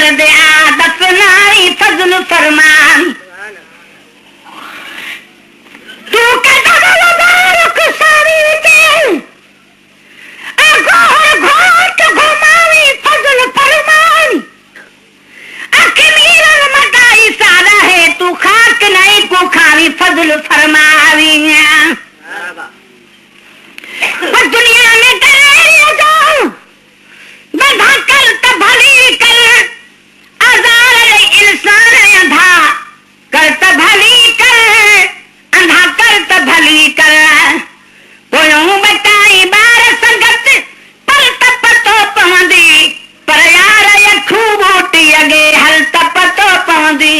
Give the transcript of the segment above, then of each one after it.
मर्द आदत नाई फजल फरमान तू कहता मुबारक सारी के घोर घोट घुमावी फजल फरमान अखमीरन मटाई सारा है तू खाक नहीं को खावी फजल फरमावी दुनिया में करे जो बधा कर त भली कर आजार इंसान अंधा कर त भली कर अंधा कर त भली कर पोयों बटाई बार संगत पर तप तो पवंदी पर यार यखू बूटी अगे हल तप तो पवंदी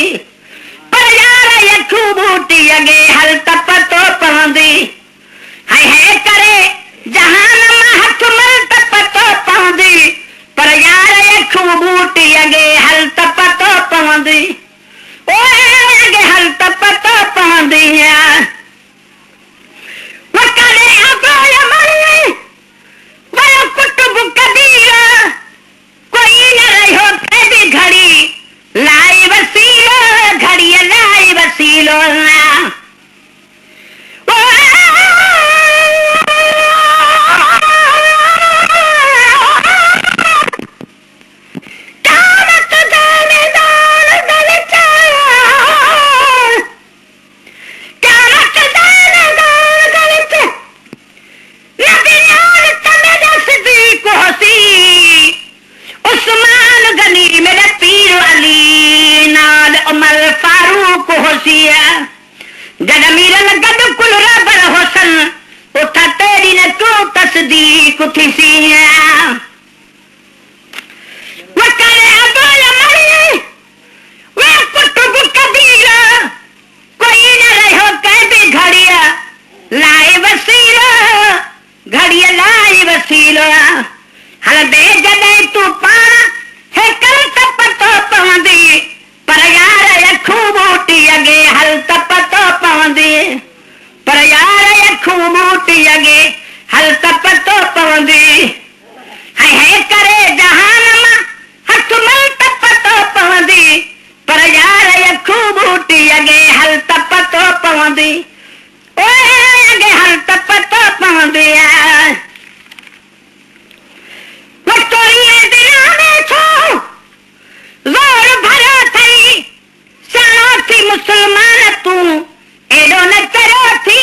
पर यार यखू बूटी अगे हल तप तो पवंदी है करे जहान में हथ मल तप तो पवंदी पर यार यखू बूटी अगे हल तप तो पवंदी ओए अगे हल तप तो पवंदी वकरे अबोल मरी वयो कुतुब कबीर कोई न रहो फेबी घड़ी लाई वसीलो घड़ी लाई वसीलो जग मीरन गद कुल रबर होसन उठा तेरी ने तू तस्दीक थी सिया वकरे अबोल मरी वे कुतुब कबीर कोई न रहो कहबी घड़िया लाई वसीलो घड़िया लाई वसीलो हल दे जदे तू पाना है कल तप तो पवंदी पर यार यखू बूटी अगे हल तप तो पवंदी पर यार यखू बूटी अगे हल तप तो पवंदी है करे जहान में हथ मल तप तो पवंदी पर यार यखू बूटी अगे हल तप तो पवंदी ओए अगे हल तप तो पवंदी वक्तोरिये दिना में छो जोर भरो थई सानो थी मुसलमान तू एडो न तरो थी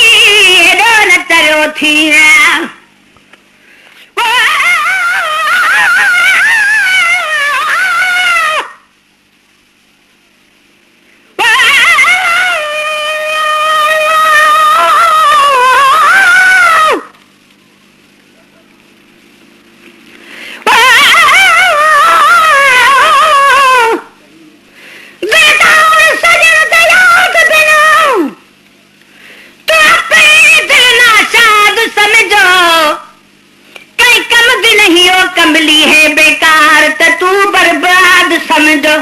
कमली है बेकार तो तू बर्बाद समझो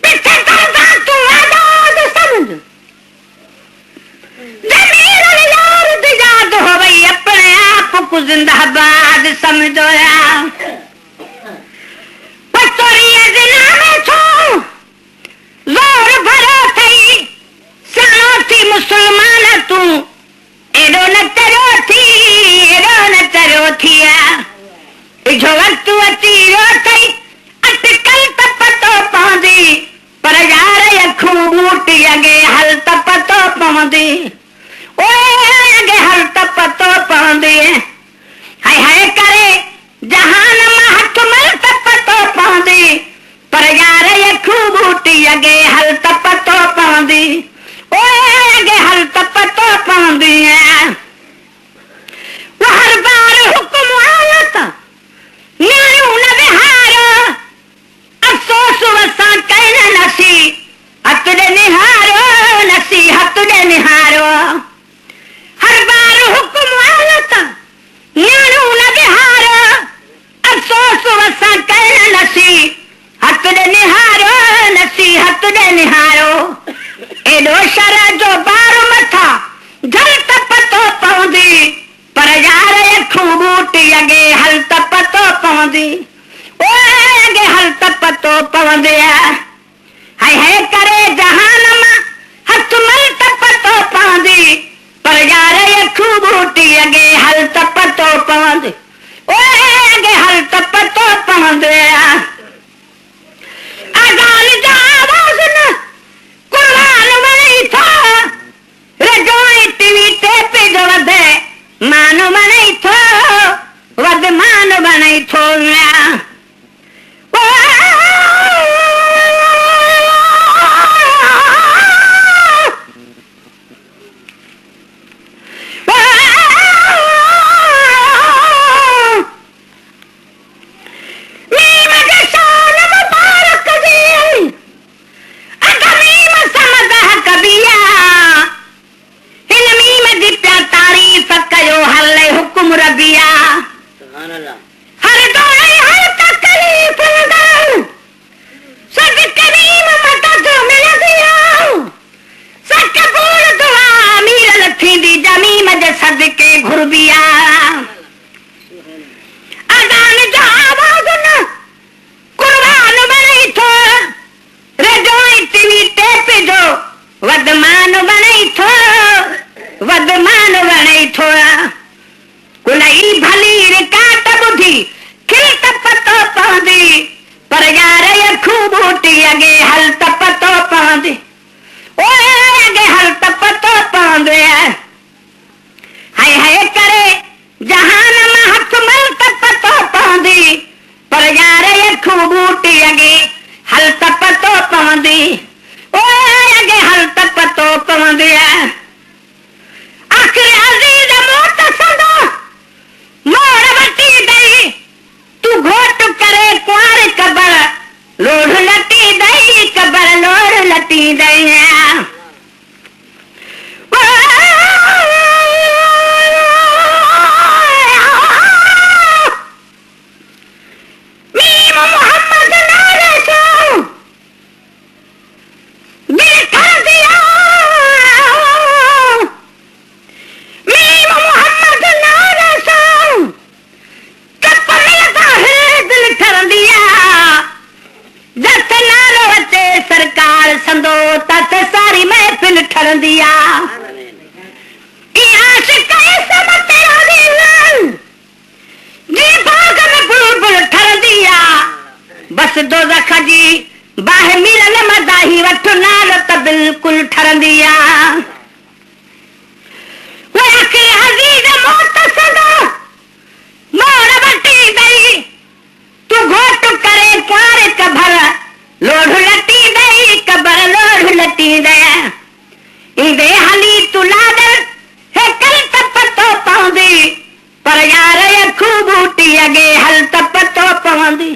पीछे तू आजाद समझ जमीर यार दिजाद हो गई अपने आप को जिंदाबाद समझो जोर भरो थई सानो थी मुसलमान तू एडो न तरो थी जो वक्त अची रो थई अटकल तप तो पवंदी पर यार यखू बूटी अगे हल तप तो पवंदी ओए अगे हल तप तो पवंदी है करे जहान में हथ मल तप तो पवंदी पर यार यखू बूटी अगे हल तप तो पवंदी ओए अगे हल तप तो पवंदी वो हर बार हुक्म आलत न्यारू न विहारो अफसोस वसा कहना नसी हथ दे निहारो नसी हथ दे निहारो हर बार हुक्म आलत न्यारू न विहारो अफसोस वसा कहना नसी हथ दे निहारो नसी हथ दे निहारो एडो शर जो बार मथा जल तप तो पवंदी पर यार खूब अगे हल त पतो पवंदी अगे हल त पतो पवंदे है करे जहान मां हथ मल त पतो पवंदी पर यार अखू बूटी अगे हल त पतो पवंदी अगे हल त पतो पवंदे अगाल जा आवाज़ न कुरान वणी था रजोई टीवी ते पे जो वधे मान वणी थो वध मान वणी थो बस दो जी बाह मिलन मदाही वठ नाल त बिल्कुल ठरंदी मौत सदा मोड़ वठी दई तू घोट करे कुआर कबर लोढ़ लटी दई कबर लोढ़ लटी दे इंदे हली तू लादर हे कल त पतो पवंदी पर यार अखू बूटी अगे हल त पतो पवंदी